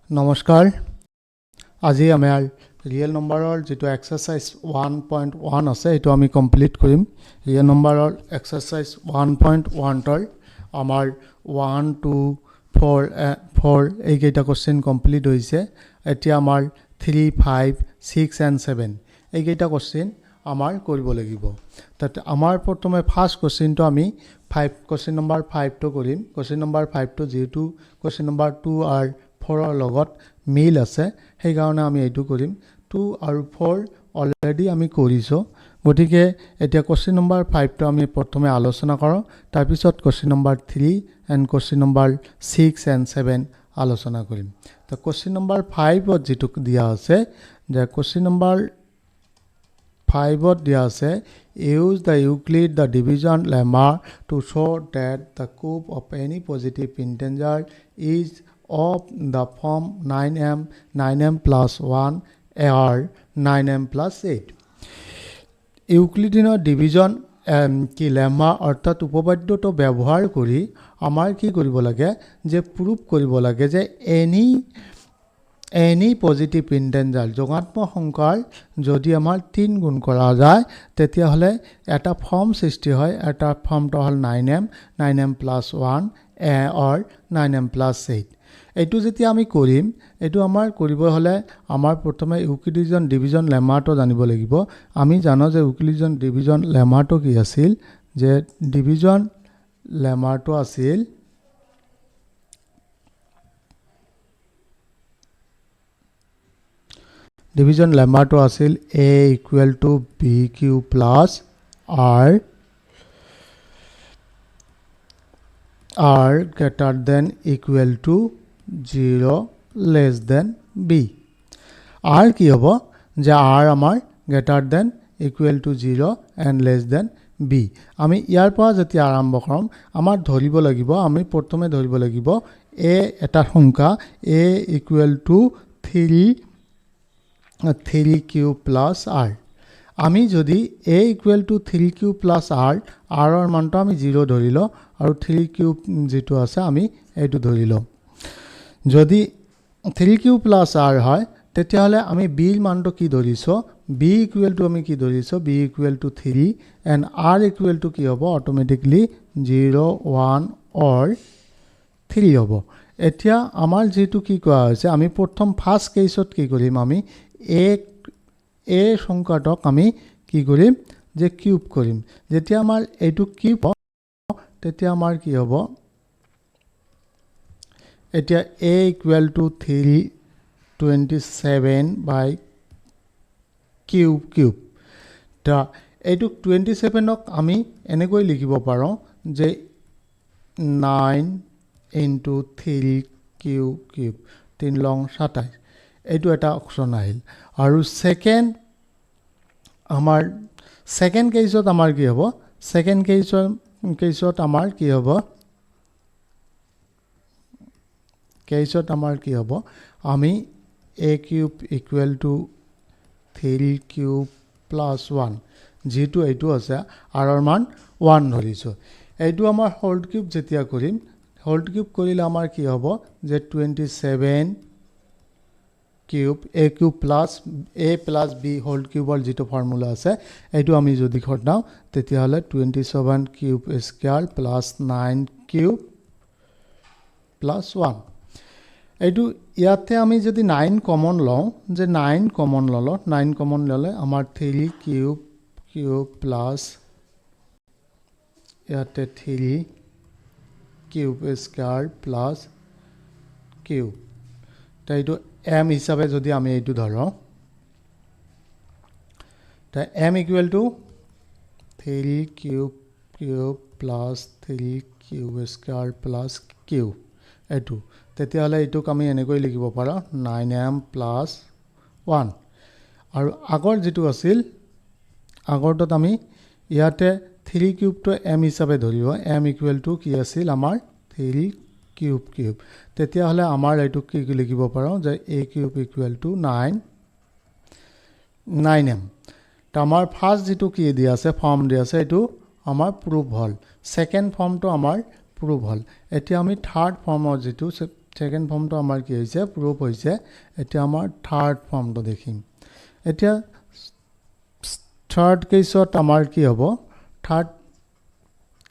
নমস্কাৰ আজি আমাৰ ৰিয়েল নম্বৰৰ যেটো এক্সাৰসাইজ 1.1 আছে এটো আমি কমপ্লিট কৰিম ৰিয়েল নম্বৰৰ এক্সাৰসাইজ 1.1 ৰ আমাৰ 1 2 4 এই কেইটা কোশ্চেন কমপ্লিট হৈছে এতিয়া আমাৰ 3 5 6 and 7 এই কেইটা কোশ্চেন আমাৰ কৰিব লাগিব তাতে আমাৰ প্ৰথমে ফাৰ্স্ট কোশ্চেনটো আমি 5 কোশ্চেন নম্বৰ 5 টো কৰিম কোশ্চেন নম্বৰ 5 টো যেটো কোশ্চেন নম্বৰ 2 আৰু 4 ৰ লগত মিল আছে সেই কাৰণে আমি এইটো কৰিম 2 আৰু 4 অলৰেডি আমি কৰিছো গতিকে এতিয়া কোশ্চেন নম্বৰ 5 টো আমি প্ৰথমে আলোচনা কৰো তাৰ পিছত question number 3 and question number 6 and 7 আলোচনা কৰিম তো কোশ্চেন নম্বৰ 5 ত যেটো দিয়া আছে যে কোশ্চেন নম্বৰ 5 ত দিয়া আছে use the Euclid the division lemma to show that the cube of any positive integer is of the form 9m plus 1 or 9m plus 8 ইউক্লিডিয়ানৰ division কি লেমা অৰ্থাৎ উপপাদ্যটো ব্যৱহাৰ কৰি আমাৰ কি কৰিব লাগে যে প্ৰুফ কৰিব লাগে যে any positive integer যোগাত্মক সংখ্যাৰ যদি আমাৰ 3 গুণ কৰা যায় তেতিয়া হলে এটা ফৰ্ম সৃষ্টি হয় এটা ফৰ্মটো হল 9m plus 1 or 9m plus 8 এইটো যেতিয়া আমি কৰিম এইটো আমাৰ কৰিব হলে আমাৰ প্ৰথমে ইউক্লিডিয়ান ডিভিজন লেমাটো জানিব লাগিব আমি জানো যে ইউক্লিডিয়ান ডিভিজন লেমাটো কি আছিল যে ডিভিজন লেমাটো আছিল ডিভিজন লেমাটো আছিল a equal to bq plus r greater than equal to 0 less than b r কি হ'ব যে r আমাৰ greater than equal to 0 and less than b আমি ইয়াৰ পৰা যেতিয়া আৰম্ভ কৰিম আমাৰ ধৰিব লাগিব আমি প্ৰথমে ধৰিব লাগিব a এটা সংখ্যা a equal to 3q plus r আমি যদি a equal to 3q plus r r ৰ মানটো আমি 0 ধৰিলো আৰু 3q যেটো আছে আমি এইটো ধৰিলো যদি 3q plus r হয় তেতিয়া হলে আমি b ৰ মানটো কি ধৰিছো b equal to আমি কি ধৰিছো b equal to 3 and r equal to কি হ'ব অটোমেটিক্যালি 0 1 or 3 হ'ব এতিয়া আমাৰ যেটো কি কোৱা হৈছে আমি প্ৰথম ফাৰ্স্ট কেছত কি কৰিম আমি a সংখ্যাটোক আমি কি কৰিম যে কিউব কৰিম যেতিয়া আমাৰ এইটো কিউব তেতিয়া আমাৰ কি হ'ব এতিয়া a equal to 327 by cube তা এইটো 27 ক আমি এনেকৈ লিখিব পাৰো যে 9 into 3 cube 3 লং 27 এইটো এটা অপচন আহিল আৰু সেকেন্ড কেছত আমাৰ কি হ'ব সেকেন্ড কেছত আমাৰ কি হ'ব আমি a cube equal to 3q plus 1 যেটো এইটো আছে r ৰ মান 1 ধৰিছো এইটো আমাৰ হোল কিউব যেতিয়া কৰিম হোল কিউব কৰিলে আমাৰ কি হ'ব যে 27 cube a cube plus a plus b whole cube or যেটো ফর্মুলা আছে এইটো আমি যদি ঘটাও তেতিয়া হলে 27 cube square plus 9 cube plus 1 এইটো ইয়াতে আমি যদি 9 কমন লওঁ যে 9 কমন ললে আমাৰ 3 cube plus ইয়াতে 3 cube square plus cube তাইটো m হিসাবে যদি আমি এইটো ধৰো তা m equal to 3 cube plus 3 cube square plus cube এইটো তেতিয়া হলে এইটোক আমি এনেকৈ লিখিব পাৰো 9m plus 1 আৰু আগৰ যেটো আছিল আগৰটোত আমি ইয়াতে 3 cube to m হিসাবে ধৰিব m equal to কি আছিল আমাৰ 3 cube তেতিয়া হলে আমাৰ এইটো কি লিখিব পাৰো যে a cube equal to 9m তা আমাৰ ফাৰ্স্ট যেটো কি দিয়া আছে ফৰ্ম দিয়া আছে এটো আমাৰ প্ৰুফ হল সেকেন্ড ফৰ্মটো আমাৰ প্ৰুফ হল এতিয়া আমি থাৰ্ড ফৰ্মৰ যেটো সেকেন্ড ফৰ্মটো আমাৰ কি হৈছে প্ৰুফ হৈছে এতিয়া আমাৰ থাৰ্ড ফৰ্মটো দেখিম এতিয়া থাৰ্ড কেছত আমাৰ কি হ'ব থাৰ্ড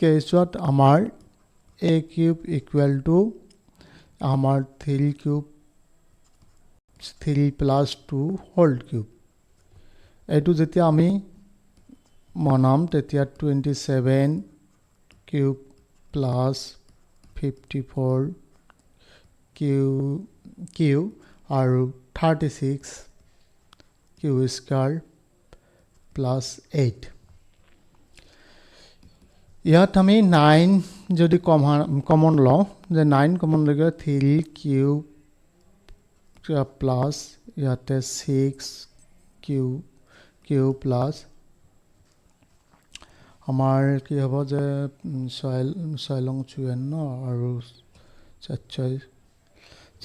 কেছত আমাৰ a cube equal to আমাৰ 3 cube 3 plus 2 whole cube এইটো যেতিয়া আমি মনাম তেতিয়া 27 cube plus 54 q আৰু 36 q square plus 8 ইয়াত আমি 9 যদি কমন লওঁ যে 9 কমন লগে 3 কিউব প্লাস ইয়াতে 6 কিউব প্লাস আমাৰ কি হ'ব যে 6 লং 54 আৰু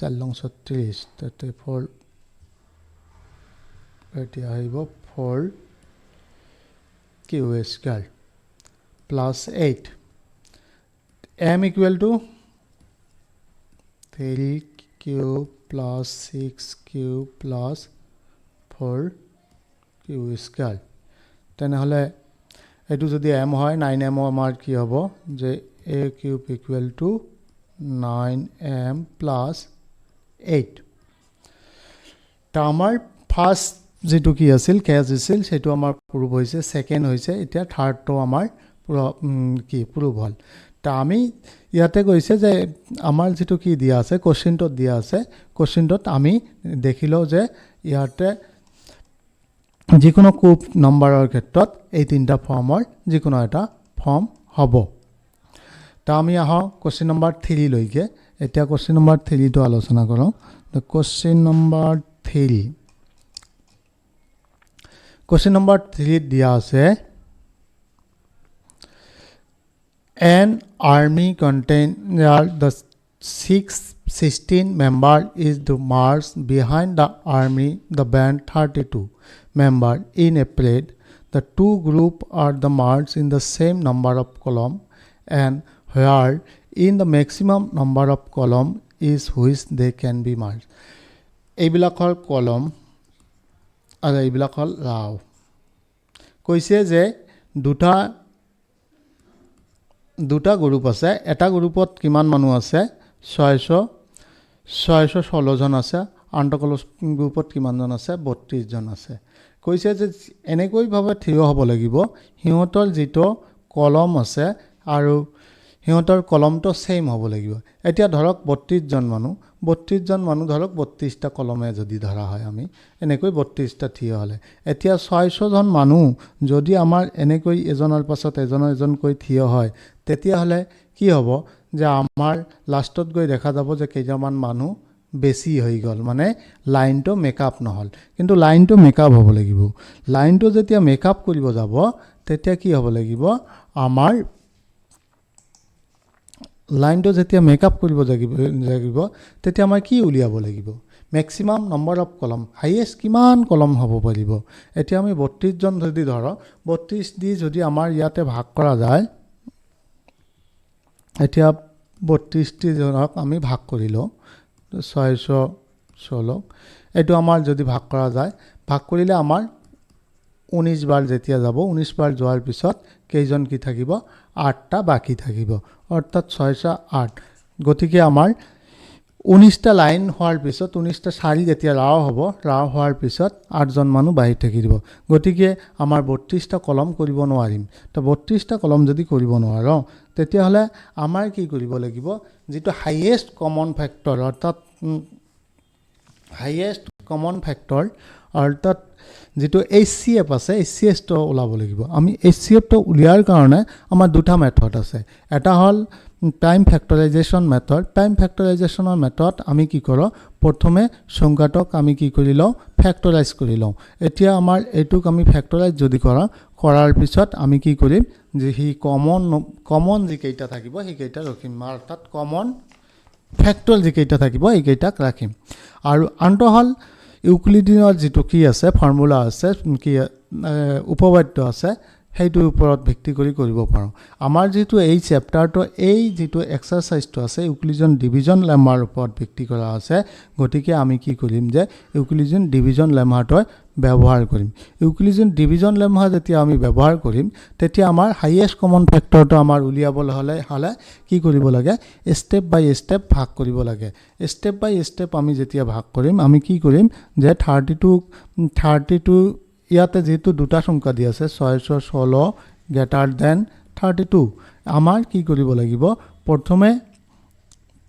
4 লং 36 তাতে 4 এতিয়া আহিব 4 Q square plus 8 m equal to 3 cube plus 6 cube plus 4 cube square তেনেহলে এটো যদি m হয় 9m আমাৰ কি হ'ব যে a cube equal to 9m plus 8 তা আমাৰ ফাৰ্স্ট যেটো কি আছিল কেস আছিল সেটো আমাৰ প্ৰুফ হৈছে সেকেন্ড হৈছে এতিয়া থাৰ্ড তো আমাৰ কি প্ৰুফ হল তা আমি ইয়াতে কৈছে যে আমাৰ যেটো কি দিয়া আছে কোশ্চেনটো দিয়া আছে কোশ্চেনটোত আমি দেখিলো যে ইয়াতে যিকোনো কুব নম্বৰৰ ক্ষেত্ৰত এই তিনটা ফৰ্মৰ যিকোনো এটা ফৰ্ম হ'ব তা আমি আহো কোশ্চেন নম্বৰ 3 লৈকে এতিয়া কোশ্চেন নম্বৰ 3 টো আলোচনা কৰো the question number 3 question number 3 দিয়া আছে an army container the 16 member is to march behind the army the band 32 member in a parade the two group are the march in the same number of column and where in the maximum number of column is which they can be marched এইবিলাকৰ কলম আৰু এইবিলাকৰ ৰাও কৈছে যে দুটা group আছে এটা গ্ৰুপত কিমান মানুহ আছে 616 জন আছে আনটো গ্ৰুপত কিমান জন আছে 32 জন আছে কৈছে যে এনেকৈ ভাবে থিয় হ'ব লাগিব হিহঁতৰ যেটো কলম আছে আৰু হিহঁতৰ কলমটো সেম হ'ব লাগিব এতিয়া ধৰক 32 জন মানুহ ধৰক 32টা কলমে যদি ধৰা হয় আমি এনেকৈ 32টা থিয় হলে এতিয়া 600 জন মানুহ যদি আমাৰ এনেকৈ এজনৰ পাছত এজনকৈ থিয় হয় তেতিয়া হলে কি হ'ব যে আমাৰ লাষ্টত গৈ দেখা যাব যে কেইজনমান মানুহ বেছি হৈ গল মানে লাইনটো মেকআপ নহল কিন্তু লাইনটো মেকআপ হ'ব লাগিব লাইনটো যেতিয়া মেকআপ কৰিব যাব তেতিয়া কি হ'ব লাগিব আমাৰ লাইনটো যেতিয়া মেকআপ কৰিব লাগিব তেতিয়া আমাৰ কি উলিয়াব লাগিব ম্যাক্সিমাম নম্বৰ অফ কলম হাইয়েস্ট কিমান কলম হ'ব পাৰিব এতিয়া আমি 32 জন যদি ধৰো 32 দি যদি আমাৰ ইয়াতে ভাগ কৰা যায় এতিয়া 32 টি জনক আমি ভাগ কৰিলো 616 এটো আমাৰ যদি ভাগ কৰা যায় ভাগ কৰিলে আমাৰ 19 বাৰ যেতিয়া যাব 19 বাৰ যোৱাৰ পিছত কেইজন কি থাকিব 8টা বাকি থাকিব অৰ্থাৎ 6 8 গতিকে আমাৰ 19টা লাইন হোৱাৰ পিছত 19টা সাৰি যেতিয়া ৰাও হ'ব ৰাও হোৱাৰ পিছত 8 জন মানুহ বাহি থাকিব গতিকে আমাৰ 32টা কলম কৰিব নোৱাৰিম তো 32টা কলম যদি কৰিব নোৱাৰো তেতিয়া হলে আমাৰ কি কৰিব লাগিব যেটো হাইয়েস্ট কমন ফ্যাক্টৰ অৰ্থাৎ হাইয়েস্ট কমন ফ্যাক্টৰ অৰ্থাৎ যেটো HCF আছে HCF টো ওলাব লাগিব আমি HCF টো উলিয়াৰ কাৰণে আমাৰ দুটা মেথড আছে এটা হল টাইম ফ্যাক্টৰাইজেশন মেথড আমি কি কৰো প্ৰথমে সংখ্যাটোক আমি কি কৰি লও ফ্যাক্টৰাইজ কৰি লও এতিয়া আমাৰ এটুক আমি ফ্যাক্টৰাইজ যদি কৰাৰ পিছত আমি কি কৰিম যে হি কমন যি কেইটা থাকিব হি কেইটা ৰখিম অৰ্থাৎ কমন ফ্যাক্টৰ যি কেইটা থাকিব এই কেইটাক ৰাখিম আৰু আনটো হল ইউক্লিডিয়ানৰ যেটো কি আছে ফৰ্মুলা আছে কি উপপাদ্য আছে সেইটোৰ ওপৰত ভিত্তি কৰি কৰিব পাৰোঁ আমাৰ যেটো এই চেপ্টাৰটো এই যেটো এক্সাৰসাইজটো আছে ইউক্লিডিয়ান ডিভিজন লেমাৰ ওপৰত ভিত্তি কৰা আছে গতিকে আমি কি কৰিম যে ইউক্লিডিয়ান ডিভিজন লেমাটো ব্যৱহাৰ কৰিম ইউক্লিডিয়ান ডিভিজন লেমা যেতিয়া আমি ব্যৱহাৰ কৰিম তেতিয়া আমাৰ হাইয়েষ্ট কমন ফেক্টৰটো আমাৰ উলিয়াবলৈ হলে কি কৰিব লাগে স্টেপ বাই স্টেপ ভাগ কৰিব লাগে স্টেপ বাই স্টেপ আমি যেতিয়া ভাগ কৰিম আমি কি কৰিম যে 32 ইয়াতে যেটো দুটা সংখ্যা দি আছে 616 গ্ৰেটাৰ দেন 32 আমাৰ কি কৰিব লাগিব প্ৰথমে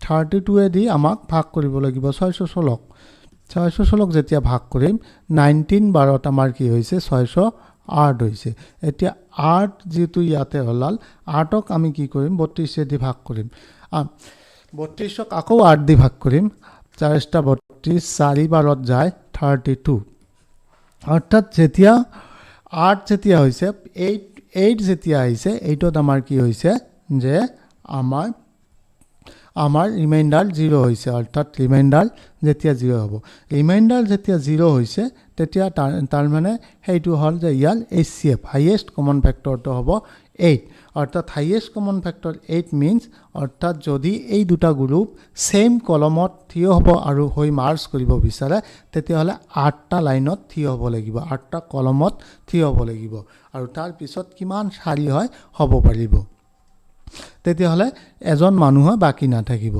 32 এ দি আমাক ভাগ কৰিব লাগিব 616 যেতিয়া ভাগ কৰিম 19 বাৰত আমাৰ কি হৈছে 608 হৈছে এতিয়া 8 যেটো ইয়াতে হলাল 8ক আমি কি কৰিম 32 এ দি ভাগ কৰিম 32ক আকৌ 8 দি ভাগ কৰিম 4 টা 32 4 বাৰত যায় 32 অৰ্থাৎ যেতিয়া 8 যেতিয়া হৈছে 8 যেতিয়া আহিছে এইটোত আমাৰ কি হৈছে যে আমাৰ ৰিমাইন্ডাৰ 0 হৈছে অৰ্থাৎ ৰিমাইন্ডাৰ যেতিয়া 0 হ'ব ৰিমাইন্ডাৰ যেতিয়া 0 হৈছে তেতিয়া তাৰ মানে হেইটো হল যে ইয়াৰ HCF হাইয়েষ্ট কমন ফেক্টৰটো হ'ব 8 অৰ্থাৎ হাইয়েষ্ট কমন ফেক্টৰ 8 মিন্স অৰ্থাৎ যদি এই দুটা গ্ৰুপ সেম কলমত থিয় হ'ব আৰু হৈ মাৰ্জ কৰিব বিচাৰে তেতিয়া হলে 8টা লাইনত থিয় হ'ব লাগিব 8টা কলমত থিয় হ'ব লাগিব আৰু তাৰ পিছত কিমান সাৰি হয় হ'ব পাৰিব তেতিয়া হলে এজন মানুহ বাকি নাথাকিব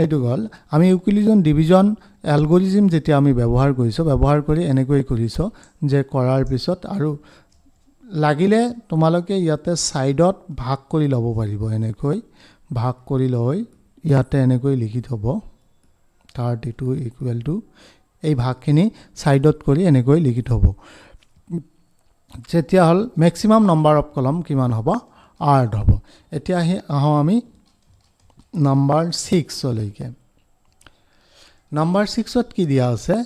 এইটো গল আমি ইউক্লিডিয়ান ডিভিজন এলগৰিথম যেতিয়া আমি ব্যৱহাৰ কৰি এনেকৈ কৰিছো যে কৰাৰ পিছত আৰু লাগিলে তোমালোকে ইয়াতে সাইডত ভাগ কৰি লব পাৰিব এনেকৈ ভাগ কৰি লৈ ইয়াতে এনেকৈ লিখি থব 32 ইকুৱেল টু এই ভাগখিনি সাইডত কৰি এনেকৈ লিখি থব যেতিয়া হল ম্যাক্সিমাম নাম্বাৰ অফ কলম কিমান হ'ব 8 হ'ব এতিয়া আহো আমি নাম্বাৰ 6 লৈকে নাম্বাৰ 6 ত কি দিয়া আছে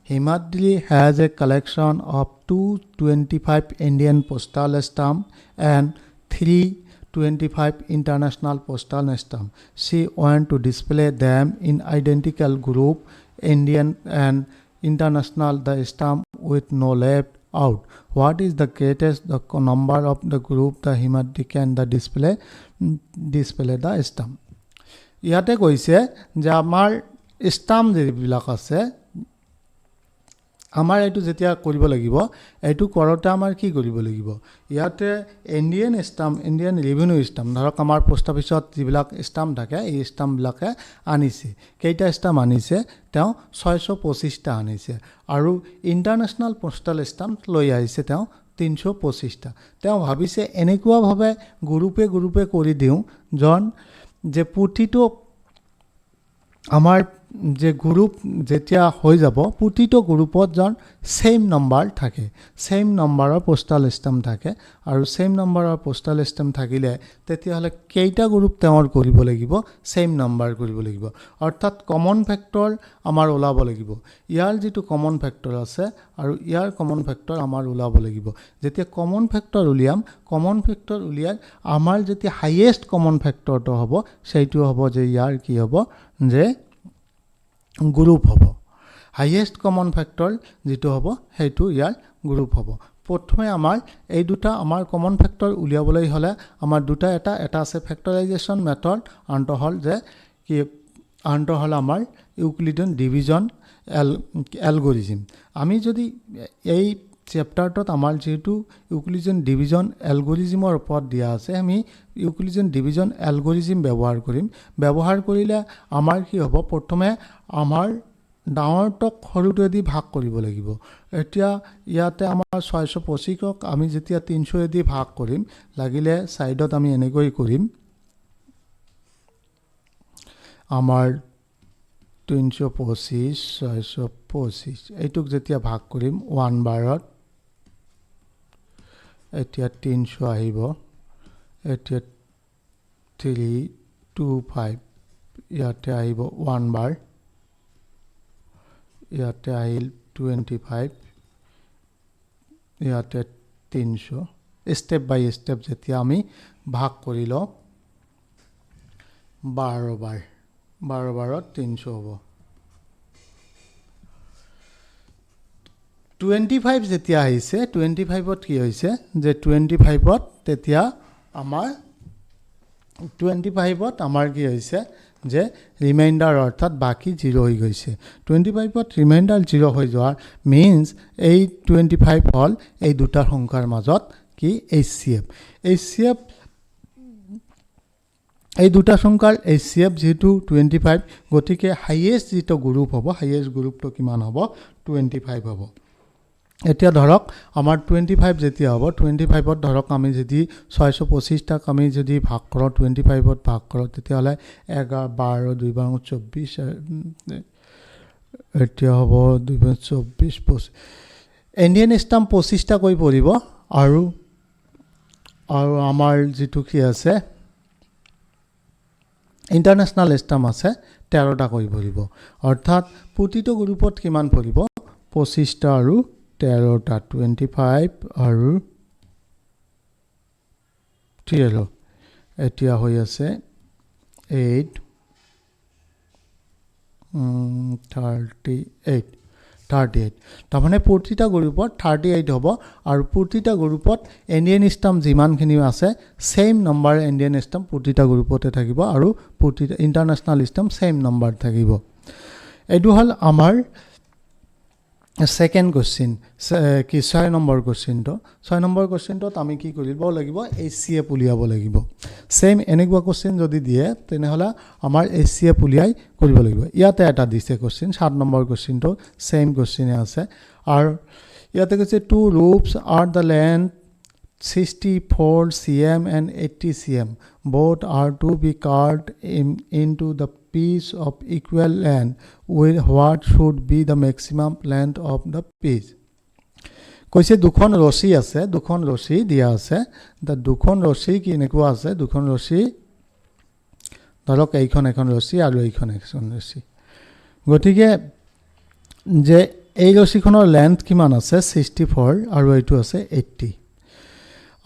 Himadri has a collection of 225 Indian postal stamp and 325 international postal stamp. She wants to display them in identical group, Indian and international, the stamp with no left out. What is the greatest the number of the group the Himadri can the display the stamp? ইয়াতে কৈছে যে আমাৰ stump যেবিলাক আছে আমাৰ এটো যেতিয়া কৰিব লাগিব এটো কৰতে আমাৰ কি কৰিব লাগিব ইয়াতে Indian stamp Indian revenue stamp ধৰক আমাৰ পোষ্ট অফিসত যিবিলাক স্টাম্প থাকে এই স্টাম্প বিলাকে আনিছে কেইটা স্টাম্প আনিছে তেওঁ 625 টা আনিছে আৰু ইন্টাৰনেশনাল পোস্টাল স্টাম্প লৈ আহিছে তেওঁ 325 টা তেওঁ ভাবিছে এনেকুৱা ভাবে গ্ৰুপে কৰি দিও জন যে প্ৰতিটো আমাৰ যে গ্ৰুপ যেতিয়া হৈ যাব প্ৰতিটো গ্ৰুপত জন সেম নাম্বাৰ থাকে সেম নাম্বাৰৰ পোস্টাল স্টাম্প থাকে আৰু সেম নাম্বাৰৰ পোস্টাল স্টাম্প থাকিলে তেতিয়া হলে কেইটা গ্ৰুপ তেওঁৰ কৰিব লাগিব সেম নাম্বাৰ কৰিব লাগিব অৰ্থাৎ কমন ফেক্টৰ আমাৰ ওলাব লাগিব ইয়াৰ যেটো কমন ফেক্টৰ আছে আৰু ইয়াৰ কমন ফেক্টৰ আমাৰ ওলাব লাগিব যেতিয়া কমন ফেক্টৰ উলিয়াই আমাৰ যেতিয়া হাইয়েষ্ট কমন ফেক্টৰটো হ'ব সেইটো হ'ব যে ইয়াৰ কি হ'ব যে গ্ৰুপ হ'ব হাইয়েষ্ট কমন ফেক্টৰ যেটো হ'ব হেতু ইয়াৰ গ্ৰুপ হ'ব প্ৰথমে আমাৰ এই দুটা আমাৰ কমন ফেক্টৰ উলিয়াবলৈ হলে আমাৰ দুটা এটা আছে ফেক্টৰাইজেশ্যন মেথড আনটো হল যে কি আনটো হল আমাৰ ইউক্লিডিয়ান ডিভিজন এলগৰিথম আমি যদি এই চেপ্টাৰটোত আমাৰ যেটো ইউক্লিডিয়ান ডিভিজন এলগৰিথমৰ ওপৰত দিয়া আছে আমি ইউক্লিডিয়ান ডিভিজন এলগৰিথম ব্যৱহাৰ কৰিলে আমাৰ কি হ'ব প্ৰথমে আমাৰ ডাঙৰটক সৰুটোৱে দি ভাগ কৰিব লাগিব এতিয়া ইয়াতে আমাৰ 625ক আমি যেতিয়া 300 দি ভাগ কৰিম লাগিলে সাইডত আমি এনেকৈ কৰিম আমাৰ 325 625 এইটোক যেতিয়া ভাগ কৰিম 1 বাৰত এতিয়া 300 আহিব এতিয়া 325 ইয়াতে আহিব 1 বাৰ ইয়াতে আহিল 25 ইয়াতে 300 স্টেপ বাই স্টেপ যেতিয়া আমি ভাগ কৰি লওঁ 12 বাৰত 300 হ'ব 25 যেতিয়া আহিছে 25ত কি হৈছে যে 25ত তেতিয়া আমাৰ 25ত আমাৰ কি হৈছে যে ৰিমাইন্ডাৰ অৰ্থাৎ বাকি 0 হৈ গৈছে 25ত ৰিমাইন্ডাৰ 0 হৈ যোৱাৰ মিন্স এই 25 হল এই দুটা সংখ্যাৰ মাজত কি HCF এই দুটা সংখ্যাৰ HCF যেটো 25 গতিকে হাইয়েস্ট যেটো গ্ৰুপ হ'ব হাইয়েস্ট গ্ৰুপটো কিমান হ'ব 25 হ'ব এতিয়া ধৰক আমাৰ 25 যেতিয়া হ'ব 25ত ধৰক আমি যদি 625 টাক আমি যদি ভাগ কৰোঁ 25ত ভাগ কৰোঁ তেতিয়া হলে 11 12 2 বাৰ 24 এতিয়া হ'ব 2 বাৰ 24 25 ইণ্ডিয়ান স্টাম্প 25 টা কৈ পৰিব আৰু আমাৰ যেটো কি আছে ইন্টাৰনেশনাল স্টাম্প আছে 13 টা কৈ পৰিব অৰ্থাৎ প্ৰতিটো গ্ৰুপত কিমান পৰিব 25 টা আৰু 13 টা 25 আৰু 13 এতিয়া হৈ আছে 8 38 তাৰমানে প্ৰতিটা গ্ৰুপত 38 হ'ব আৰু প্ৰতিটা গ্ৰুপত ইণ্ডিয়ান স্টাম্প যিমানখিনি আছে সেম নম্বৰ ইণ্ডিয়ান স্টাম্প প্ৰতিটা গ্ৰুপতে থাকিব আৰু প্ৰতিটা ইন্টাৰনেশনাল স্টাম্প সেম নম্বৰ থাকিব এটো হল আমাৰ সেকেন্ড কোশ্চেন কি 6 নম্বৰ কোশ্চেনটো 6 নম্বৰ কোশ্চেনটোত আমি কি কৰিব লাগিব HCF উলিয়াব লাগিব সেম এনেকুৱা কোশ্চেন যদি দিয়ে তেনেহলে আমাৰ HCF উলিয়াই কৰিব লাগিব ইয়াতে এটা দিছে কোশ্চেন 7 নম্বৰ কোশ্চেনটো সেম কোশ্চেনে আছে আৰু ইয়াতে কৈছে two ropes are the length 64 cm and 80 cm both are to be cut into the piece of equal length with what should be the maximum length of the piece কৈছে দুখন ৰছী আছে দুখন ৰছী দিয়া আছে the দুখন ৰছী কি এনেকুৱা আছে দুখন ৰছী ধৰক এইখন এখন ৰছী আৰু এইখন এখন ৰছী গতিকে যে এই ৰছীখনৰ লেন্থ কিমান আছে 64 আৰু এইটো আছে 80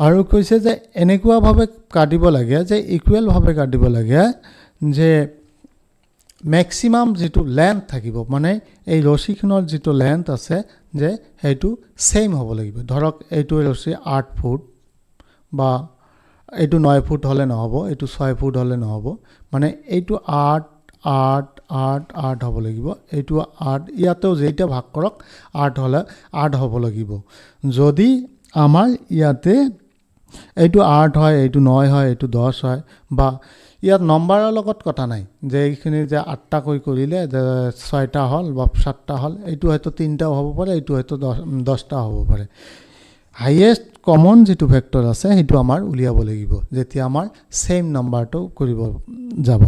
আৰু কৈছে যে এনেকুৱা ভাবে কাটিব লাগে যে ইকুৱেল ভাবে কাটিব লাগে যে ম্যাক্সিমাম যেটো লেন্থ থাকিব মানে এই ৰছীখনৰ যেটো লেন্থ আছে যে হেতু সেম হ'ব লাগিব ধৰক এইটো ৰছী 8 ফুট বা এইটো 9 ফুট হলে নহব এইটো 6 ফুট হলে নহব মানে এইটো 8 8 8 8 হ'ব লাগিব এইটো 8 ইয়াতেও যেটা ভাগ কৰক 8 হলে 8 হ'ব লাগিব যদি আমাৰ ইয়াতে এইটো 8 হয় এইটো 9 হয় এইটো 10 হয় বা ইয়াত নম্বৰৰ লগত কথা নাই যে এইখিনি যে 8টা কৈ কৰিলে যে 6টা হল বা 7টা হল এইটো হয়তো 3টা হ'ব পাৰে এইটো হয়তো 10টা হ'ব পাৰে হাইয়েস্ট কমন যেটো ভেক্টৰ আছে হেতু আমাৰ উলিয়াব লাগিব যেতিয়া আমাৰ সেম নম্বৰটো কৰিব যাব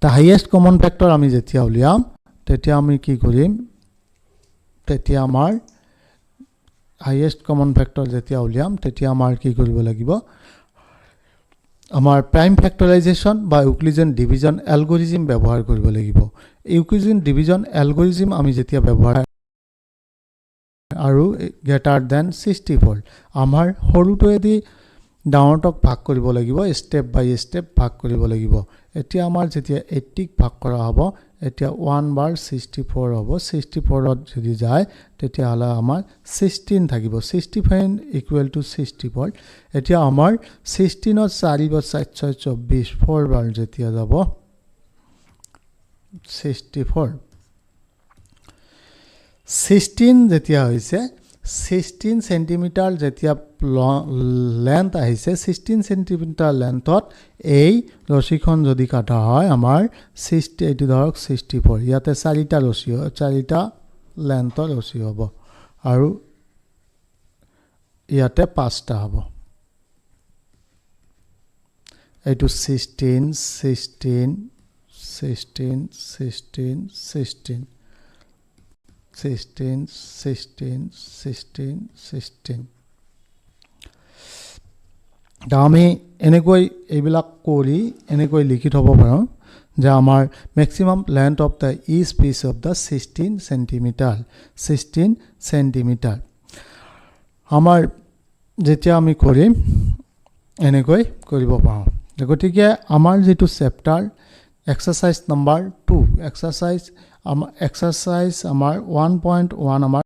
তা হাইয়েস্ট কমন ভেক্টৰ আমি যেতিয়া উলিয়াম তেতিয়া আমি কি কৰিম তেতিয়া আমাৰ হাইয়েস্ট কমন ভেক্টৰ যেতিয়া উলিয়াম তেতিয়া আমাৰ কি কৰিব লাগিব আমাৰ প্ৰাইম ফেক্টৰাইজেশ্যন বা ইউক্লিডিয়ান ডিভিজন এলগৰিথম ব্যৱহাৰ কৰিব লাগিব ইউক্লিডিয়ান ডিভিজন এলগৰিথম আমি যেতিয়া ব্যৱহাৰ আৰু গ্ৰেটাৰ দেন 64 আমাৰ সৰুটোৱেদি ডাঙৰটক ভাগ কৰিব লাগিব স্টেপ বাই স্টেপ ভাগ কৰিব লাগিব এতিয়া আমাৰ যেতিয়া 80 ভাগ কৰা হ'ব এতিয়া 1 বাৰ 64 হ'ব 64 ত যদি যায় তেতিয়া হলে আমাৰ 16 থাকিব 65 ইকুৱেল টু 64 এতিয়া আমাৰ 16 ত 4 বা 724 4 বাৰ যেতিয়া যাব 64 16 যেতিয়া হৈছে 16 সেন্টিমিটাৰ যেতিয়া লেন্থ আহিছে 16 সেন্টিমিটাৰ লেন্থত এই ৰছীখন যদি কাটা হয় আমাৰ 60 এইটো ধৰক 64 ইয়াতে 4টা ৰছী 4টা লেন্থৰ ৰছী হ'ব আৰু ইয়াতে 5টা হ'ব এইটো 16 16 16 16 16 16 16 16 16 দামি এনেকৈ এইবিলাক কৰি এনেকৈ লিখি থব পাৰো যে আমাৰ maximum length of the each piece of the 16 centimetre আমাৰ যেতিয়া আমি কৰিম এনেকৈ কৰিব পাৰো গতিকে আমাৰ যেটো চেপ্টাৰ এক্সাৰসাইজ নম্বৰ 2 এক্সাৰসাইজ আমাৰ 1.1 আমাৰ